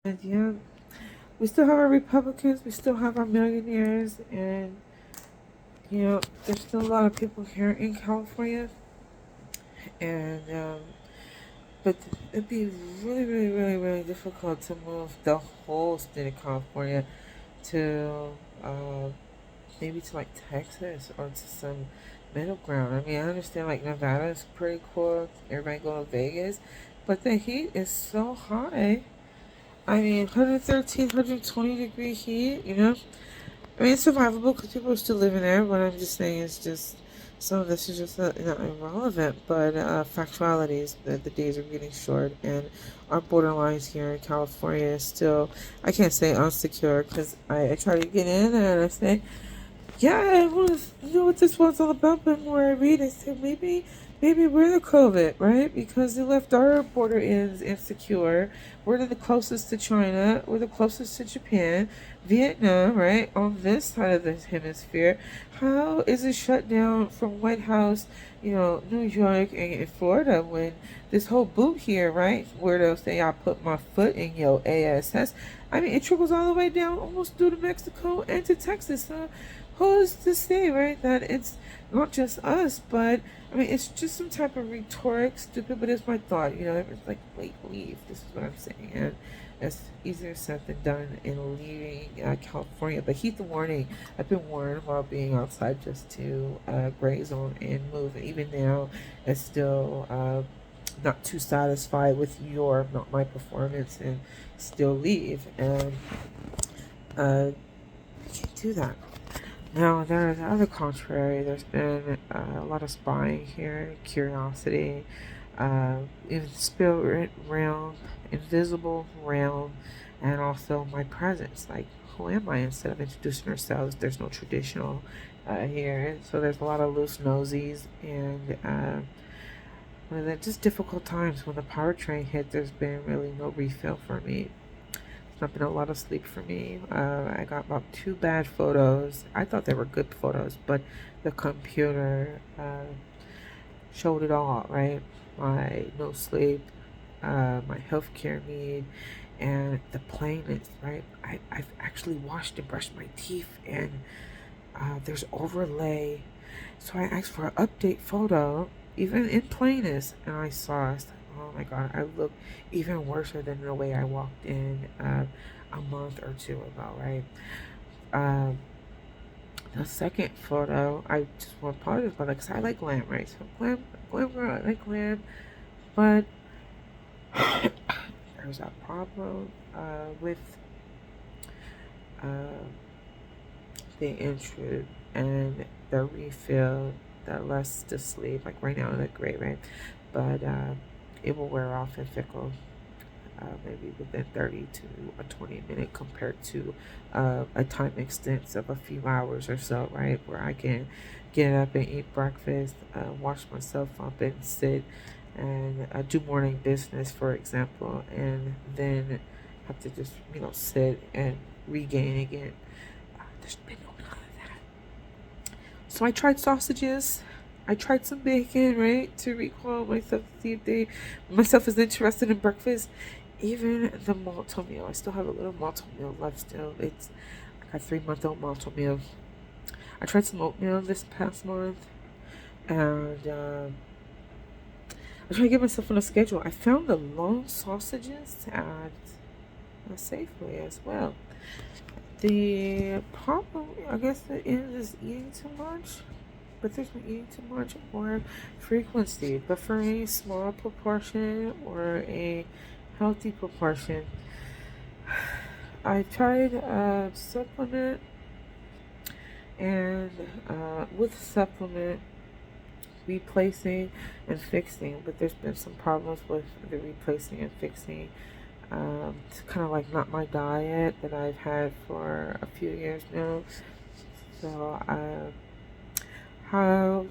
And yeah, we still have our Republicans, we still have our millionaires, and there's still a lot of people here in California, and but it'd be really, really, really, really difficult to move the whole state of California to uh, maybe to like Texas or to some middle ground. I mean, I understand like Nevada is pretty cool. Everybody go to Vegas, but the heat is so high. I mean, 113, 120 degree heat. I mean, it's survivable because people are still living there. What I'm just saying is just some of this is just irrelevant. But factuality is that the days are getting short, and our borderlines here in California is still, I can't say unsecure because I try to get in and I say, yeah, I want to know what this one's all about. But more I read, I said maybe we're the COVID, right? Because they left our border ends insecure. We're the closest to China. We're the closest to Japan, Vietnam, right? On this side of the hemisphere, how is it shut down from White House, New York and Florida when this whole boot here, right? Where they'll say I put my foot in your ass. I mean, it trickles all the way down almost through to Mexico and to Texas. So who's to say, right, that it's not just us, but I mean, it's just some type of rhetoric, stupid, but it's my thought. It's like, wait, leave. This is what I'm saying. And it's easier said than done in leaving California. But heed the warning. I've been warned while being outside just to graze on and move. And even now, it's still not too satisfied with not my performance and still leave. And you can't do that. Now, there the other contrary. There's been a lot of spying here, curiosity, even spirit realm, invisible realm, and also my presence. Like, who am I? Instead of introducing ourselves, there's no traditional here. So there's a lot of loose nosies and well, they're just difficult times. When the power train hit, there's been really no refill for me. Not been a lot of sleep for me. I got about two bad photos. I thought they were good photos, but the computer showed it all, right? My no sleep, my healthcare need, and the plainness, right? I've actually washed and brushed my teeth, and there's overlay. So I asked for an update photo, even in plainness, and I saw it. Oh my god, I look even worse than the way I walked in a month or two ago, right? Um, the second photo, I just want to apologize about that because I like glam, right? So glam girl, I like glam, but there's a problem with uh, the intrude and the refill, the less to sleep. Like right now, I look great, right? But it will wear off and fickle. Maybe within 30 to a 20-minute compared to a time extent of a few hours or so, right? Where I can get up and eat breakfast, wash myself up and sit and do morning business, for example, and then have to just, sit and regain again. There's been none of that. So I tried sausages. I tried some bacon, right, to recall myself to see if myself is interested in breakfast. Even the malto meal, I still have a little malto meal left. Still, it's like a 3-month-old malto meal. I tried some oatmeal this past month, and I tried to get myself on a schedule. I found the long sausages at a Safeway as well. The problem, I guess, is eating too much. But there's not eating too much or frequency. But for a small proportion or a healthy proportion, I tried supplement and with supplement replacing and fixing, but there's been some problems with the replacing and fixing. It's kind of like not my diet that I've had for a few years now. So how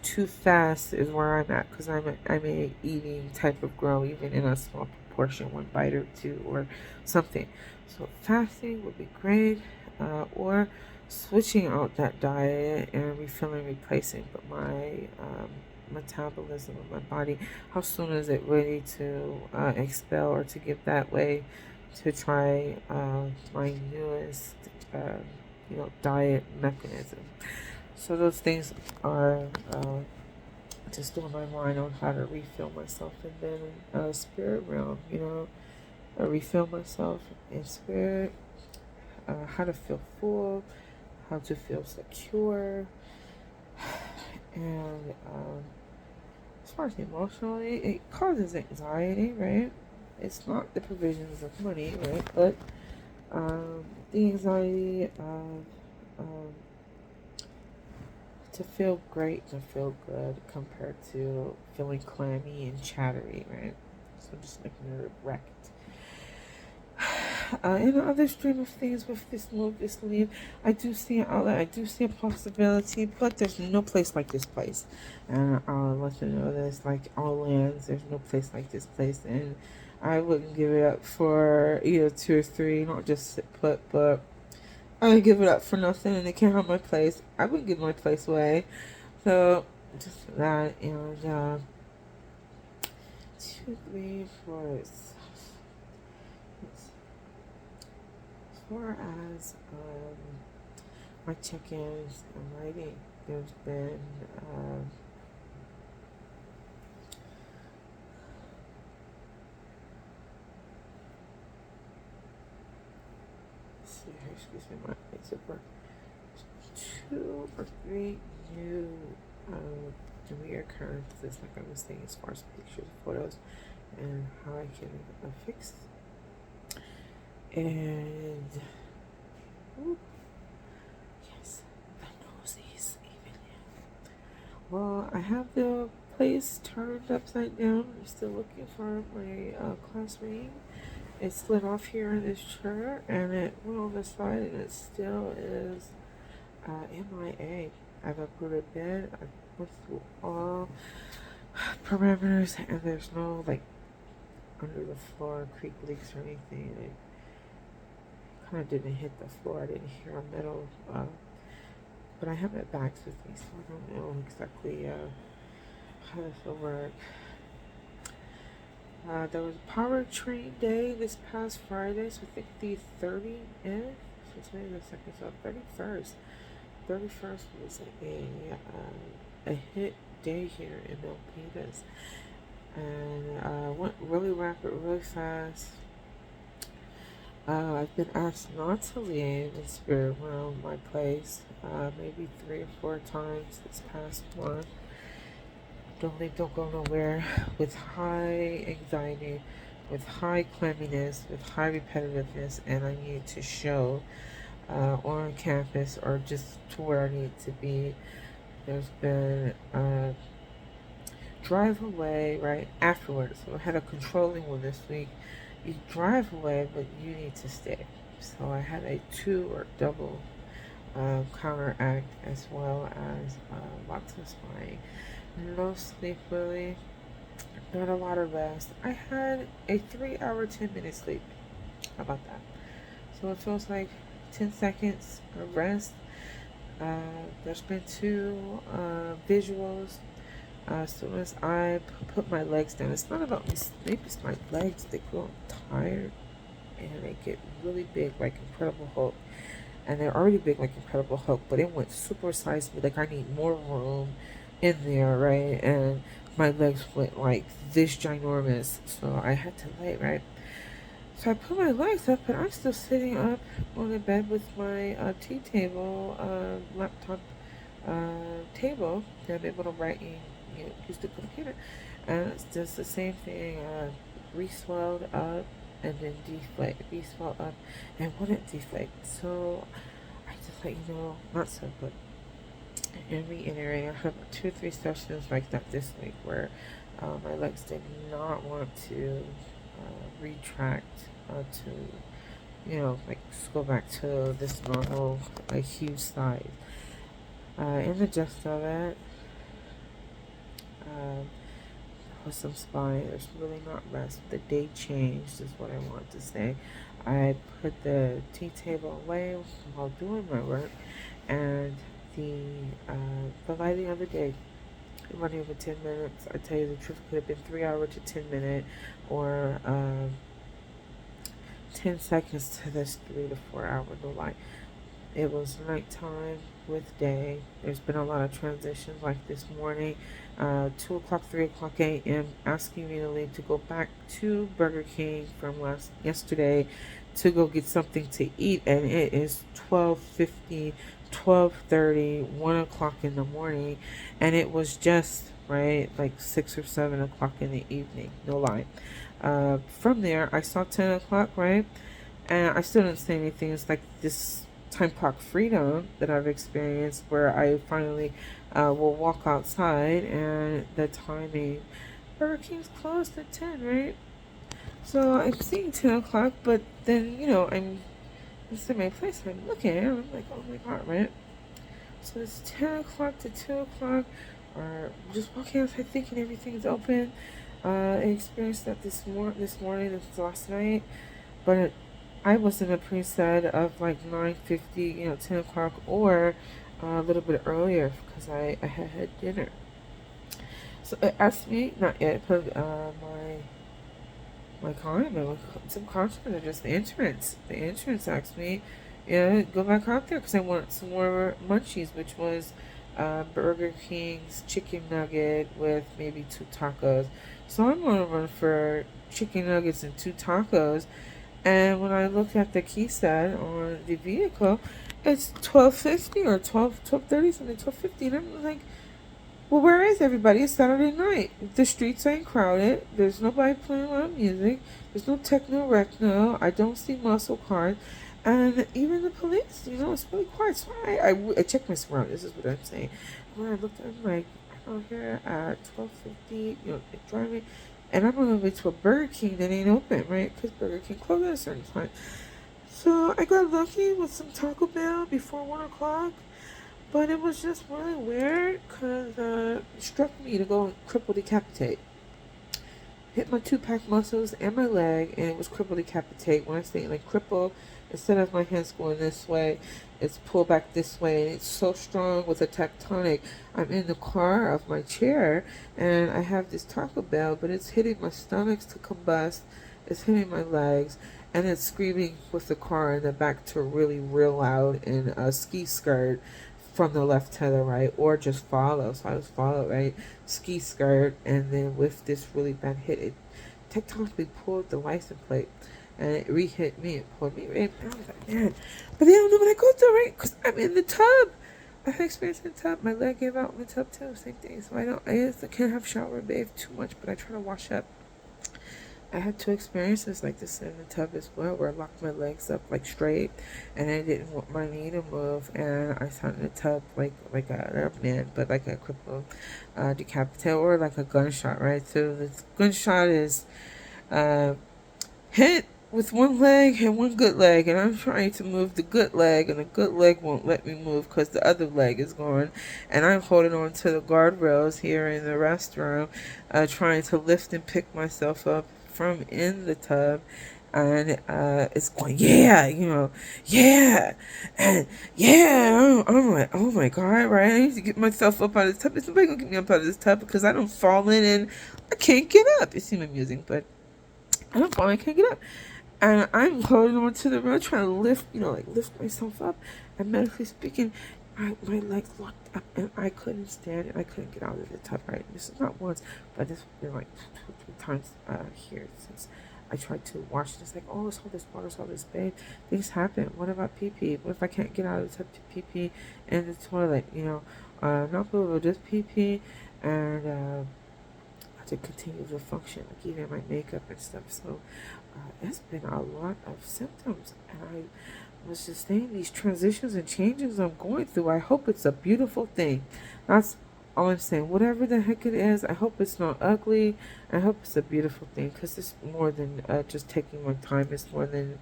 too fast is where I'm at because I'm a eating type of girl, even in a small proportion, one bite or two or something. So fasting would be great, or switching out that diet and refilling, replacing. But my metabolism of my body, how soon is it ready to expel or to give that way to try my newest, diet mechanism. So those things are just on my mind on how to refill myself, and then spirit realm, refill myself in spirit, how to feel full, how to feel secure, and as far as emotionally, it causes anxiety, right? It's not the provisions of money, right? But the anxiety of to feel great, to feel good, compared to feeling clammy and chattery, right? So just making it wrecked. In the other stream of things with this move, this leave, I do see an outlet, I do see a possibility, but there's no place like this place. And I'll let you know this, like all lands, there's no place like this place. And I wouldn't give it up for either 2 or 3, not just sit put, but I would give it up for nothing, and they can't have my place. I wouldn't give my place away. So, just that, and 2, 3, 4. As far as my check-ins and writing, there's been excuse me, my face of work. 2 or 3 new reoccurrences, like I was saying, as far as pictures, photos, and how I can fix. And yes, the nosies even. Well, I have the place turned upside down. I'm still looking for my class ring. It slid off here in this chair, and it went on the side, and it still is MIA. I've uprooted bed. I've went through all parameters, and there's no like under the floor creak leaks or anything. It kind of didn't hit the floor. I didn't hear a metal, but I have my bags with me, so I don't know exactly how this will work. There was Powertrain Day this past Friday, so I think the 30th, so today's the second, so 31st. 31st was a hit day here in Milpitas, and went really rapid, really fast. I've been asked not to leave the spirit realm, my place, maybe 3 or 4 times this past month. Don't leave, don't go nowhere, with high anxiety, with high clamminess, with high repetitiveness, and I need to show on campus or just to where I need to be. There's been drive away right afterwards. So I had a controlling one this week. You drive away, but you need to stay. So I had a 2 or double counteract, as well as lots of spying. No sleep really, not a lot of rest. I had a 3-hour, 10-minute sleep. How about that? So it feels like 10 seconds of rest. There's been 2 visuals. As soon as I put my legs down, it's not about me sleep, it's my legs. They feel tired and they get really big like Incredible Hulk. And they're already big like Incredible Hulk, but it went supersized me. Like I need more room in there, right? And my legs went like this ginormous, so I had to lay, right? So I put my legs up, but I'm still sitting up on the bed with my tea table, laptop table that I'm able to write in, use the computer. And it's just the same thing, re-swelled up and then deflate, re-swell up and wouldn't deflate. So I just let you know, not so good. And reiterate, I have 2 or 3 sessions like that this week where my legs did not want to retract to, like go back to this normal, like huge size. In the gist of it, with some spine, there's really not rest. The day changed is what I want to say. I put the tea table away while doing my work, and the lighting of the day running over 10 minutes. I tell you the truth, could have been 3 hour to 10 minute, or 10 seconds to this 3 to 4 hour, no lie. It was nighttime with day. There's been a lot of transitions like this morning. 2 o'clock, 3 o'clock a.m. asking me to leave to go back to Burger King from yesterday to go get something to eat. And it is 12:50, 12:30, 1 o'clock in the morning. And it was just, right, like 6 or 7 o'clock in the evening. No lie. From there, I saw 10 o'clock, right? And I still didn't say anything. It's like this time clock freedom that I've experienced where I finally will walk outside and the timing. Burger King's closed at 10, right? So I'm seeing 10 o'clock, but then, I'm just in my place and I'm looking and I'm like, oh my god, right? So it's 10 o'clock to 2 o'clock, or just walking outside thinking everything's open. I experienced that this morning, this last night, but I was in a preset of like 9:50, 10 o'clock, or a little bit earlier because I had dinner. So it asked me, not yet, but my client, some customer, just the entrance asked me, go back out there because I wanted some more munchies, which was Burger King's chicken nugget with maybe 2 tacos. So I'm gonna run for chicken nuggets and 2 tacos. And when I look at the key set on the vehicle, it's 12:50 or 12:30 something, 12:50, and I'm like, well, where is everybody? It's Saturday night. The streets ain't crowded. There's nobody playing loud music. There's no techno recno. I don't see muscle cars. And even the police, it's really quiet. So I check my surroundings. This is what I'm saying. When I looked, I'm like, I'm out here at 12:50, driving. And I'm on my way to a Burger King that ain't open, right? Because Burger King closes at a certain time. So I got lucky with some Taco Bell before 1 o'clock. But it was just really weird because it struck me to go and cripple decapitate. Hit my 2 pack muscles and my leg, and it was cripple decapitate. When I say like cripple, instead of my hands going this way, it's pulled back this way, and it's so strong with a tectonic. I'm in the car of my chair, and I have this Taco Bell, but it's hitting my stomach to combust. It's hitting my legs, and it's screaming with the car in the back to really real loud in a ski skirt from the left to the right, or just follow. So I was followed, right? Ski skirt, and then with this really bad hit, it tectonically pulled the license plate, and it re-hit me. It pulled me right. And I was like, man, but they don't know what I go through, right? Because I'm in the tub. I have experience in the tub. My leg gave out in the tub too. Same thing. So I can't have shower bathe too much, but I try to wash up. I had 2 experiences like this in the tub as well, where I locked my legs up like straight, and I didn't want my knee to move, and I sat in the tub like a man, but like a crippled, decapitated, or like a gunshot, right? So the gunshot is uh, hit with one leg and one good leg, and I'm trying to move the good leg, and the good leg won't let me move because the other leg is gone, and I'm holding on to the guardrails here in the restroom, trying to lift and pick myself up from in the tub. And it's going, yeah, yeah, and yeah. I'm like, oh my god, right? I need to get myself up out of this tub. Is somebody gonna get me up out of this tub because I don't fall in and I can't get up? It seemed amusing, but I don't fall in, I can't get up. And I'm holding on to the rail, trying to lift, lift myself up. And medically speaking, my legs locked up, and I couldn't stand it. I couldn't get out of the tub. Right, this is not once, but this has been like 2 or 3 times here since I tried to wash it. It's like, oh, it's all this water, it's all this babe. Things happen. What about pee pee? What if I can't get out of the tub to pee pee in the toilet? Not below, just pee pee, and to continue to function, like even my makeup and stuff. So it's been a lot of symptoms, and I was just saying these transitions and changes I'm going through. I hope it's a beautiful thing. That's all I'm saying. Whatever the heck it is, I hope it's not ugly. I hope it's a beautiful thing, because it's more than just taking my time. It's more than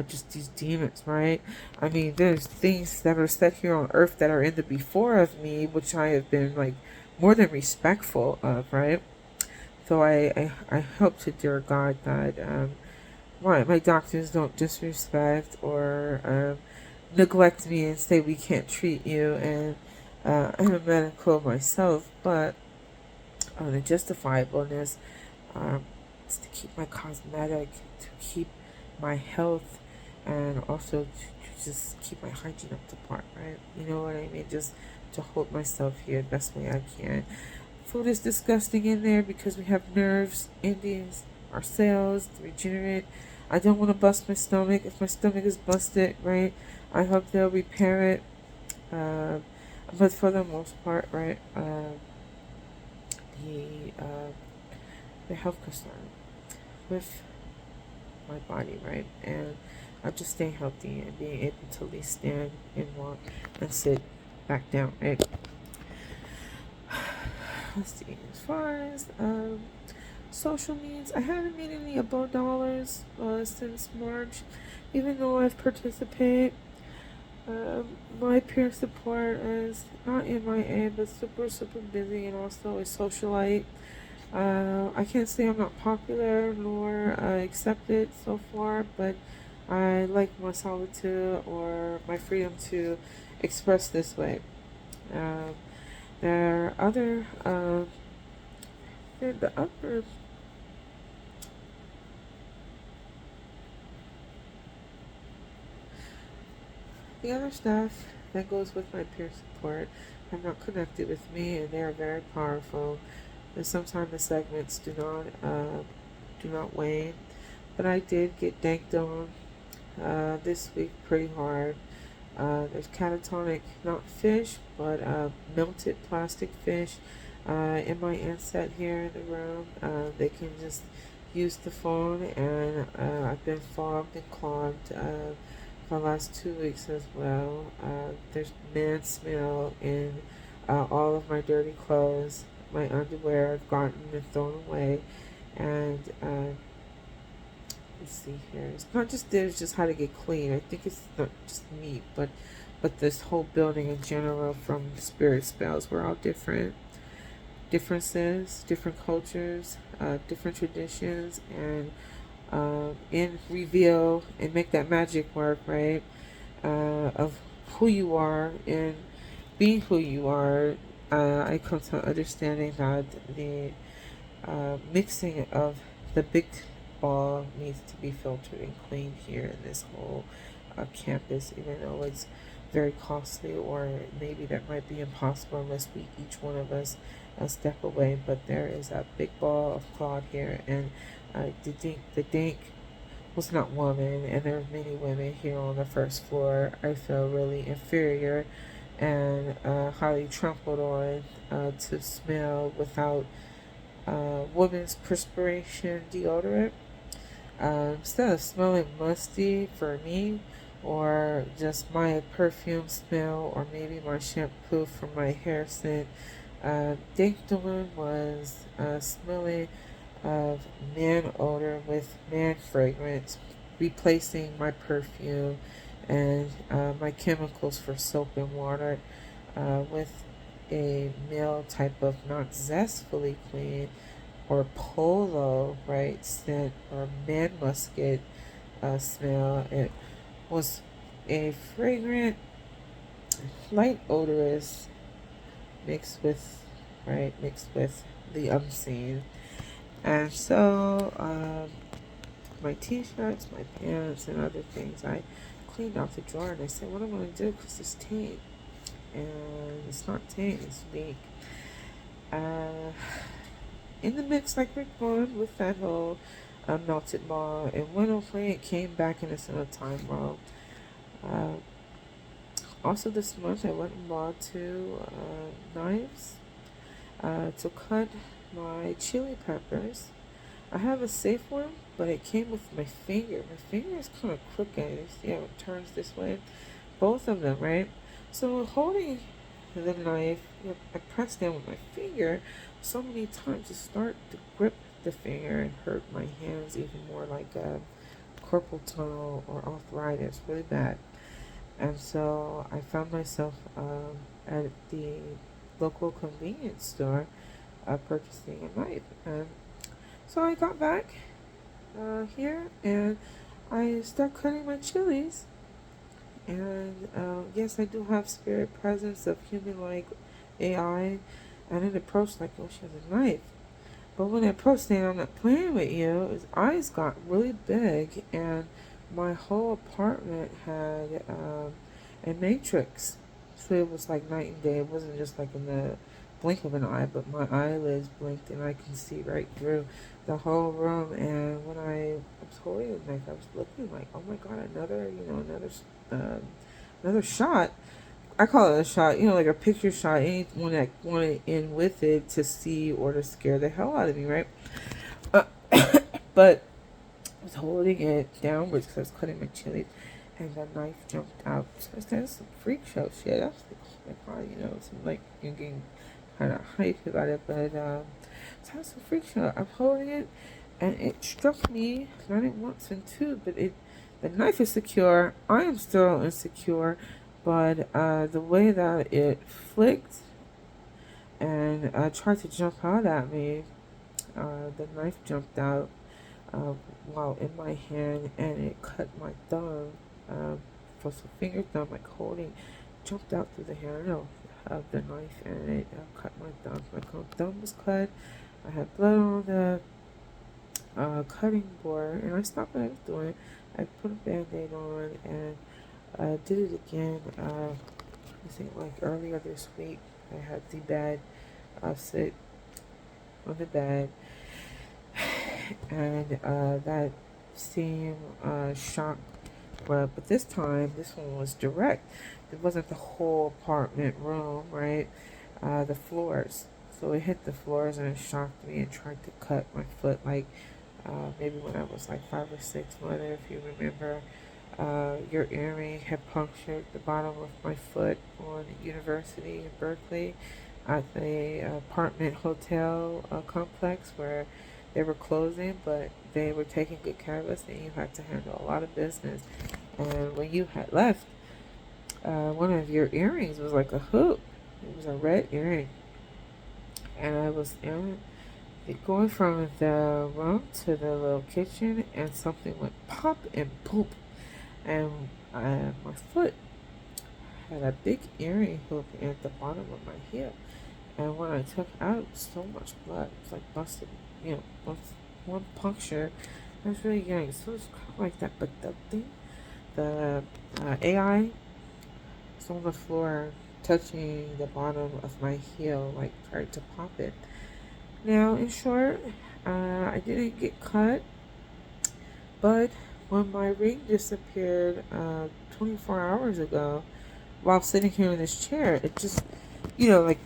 just these demons, right? I mean, there's things that are set here on earth that are in the before of me, which I have been like more than respectful of, right? So I hope to dear God that my doctors don't disrespect or neglect me and say we can't treat you. And I'm a medical myself, but the justifiableness is to keep my cosmetic, to keep my health, and also to just keep my hygiene up to par, right? You know what I mean? Just to hold myself here the best way I can. Food is disgusting in there because we have nerves, endings, our cells, to regenerate. I don't want to bust my stomach. If my stomach is busted, right, I hope they'll repair it. Uh, but for the most part, right, the uh, the health concern with my body, right, and I'm just staying healthy and being able to at least stand and walk and sit back down, right. Let's see. As far as social needs, I haven't made any above dollars since March, even though I've participated. My peer support is not MIA, but super busy, and also a socialite. I can't say I'm not popular nor accepted so far, but I like my solitude or my freedom to express this way. Um, there are other, the other, the other staff that goes with my peer support have not connected with me, and they are very powerful. And sometimes the segments do not wane, but I did get danked on this week pretty hard. There's catatonic, not fish, but melted plastic fish in my inset here in the room. They can just use the phone, and I've been fogged and clogged for the last 2 weeks as well. There's man smell in all of my dirty clothes. My underwear I've gotten and thrown away, and let's see here. It's not just there's just how to get clean. I think it's not just me, but this whole building in general from spirit spells. We're all different, differences, different cultures, different traditions, and in reveal and make that magic work, right? Of who you are and being who you are. I come to understanding that the mixing of the big ball needs to be filtered and cleaned here in this whole campus, even though it's very costly, or maybe that might be impossible unless we each one of us step away. But there is a big ball of cloud here, and the dink was not woman, and there are many women here on the first floor. I feel really inferior and highly trampled on to smell without women's perspiration deodorant. Instead of smelling musty for me, or just my perfume smell, or maybe my shampoo from my hair scent, Dictolin was smelling of man odor with man fragrance, replacing my perfume and my chemicals for soap and water with a male type of not zestfully clean or polo, right, scent or man musket smell. It was a fragrant, light odorous mixed with the unseen. And so, my t-shirts, my pants, and other things, I cleaned out the drawer, and I said, what am I going to do? Because it's taint. And it's not taint, it's leak. Uh, in the mix, like Rick Vaughn with that whole melted ball, and went away, it came back, and it's in a time bomb. Uh, also, this month, I went and bought two knives to cut my chili peppers. I have a safe one, but it came with my finger. My finger is kind of crooked. You see how it turns this way? Both of them, right? So holding the knife, I pressed down with my finger so many times to start to grip the finger and hurt my hands even more, like carpal tunnel or arthritis, really bad. And so I found myself at the local convenience store purchasing a knife. And so I got back here, and I start cutting my chilies. And yes, I do have spirit presence of human-like AI, and it approached like, oh, she has a knife. But when I approached saying, I'm not playing with you, his eyes got really big, and my whole apartment had a matrix. So it was like night and day. It wasn't just like in the blink of an eye, but my eyelids blinked and I can see right through the whole room. And when I was holding it, like I was looking like, oh my god, another shot. I call it a shot, like a picture shot. Anyone that wanted in with it to see or to scare the hell out of me, right? Uh, but I was holding it downwards because I was cutting my chilies, and the knife jumped out. So that's some freak show shit. I was like, oh my god, some like you're getting kind of hype about it, but so that's some freak show. I'm holding it, and it struck me not once and two, but the knife is secure. I am still insecure, but the way that it flicked and tried to jump out at me, the knife jumped out uh, while in my hand, and it cut my thumb. For some finger thumb, like holding, jumped out through the handle of the knife, and it cut my thumb. My thumb was cut. I had blood on the cutting board, and I stopped what I was doing. I put a band-aid on, and I did it again. I think like earlier this week, I had the bed sit on the bed, and that same shock, but this time this one was direct. It wasn't the whole apartment room, right? The floors. So it hit the floors and it shocked me and tried to cut my foot, like maybe when I was like 5 or 6, mother, if you remember. Your earring had punctured the bottom of my foot on University in Berkeley at the apartment hotel complex where they were closing, but they were taking good care of us, and you had to handle a lot of business. And when you had left, one of your earrings was like a hoop. It was a red earring, and I was going from the room to the little kitchen, and something went pop and poop, and my foot had a big earring hook at the bottom of my heel. And when I took out so much blood, it was like busted, one puncture. I was really young, so it's kind of like that. But the AI was on the floor, touching the bottom of my heel, like tried to pop it. Now, in short, I didn't get cut, but when my ring disappeared 24 hours ago, while sitting here in this chair, it just, like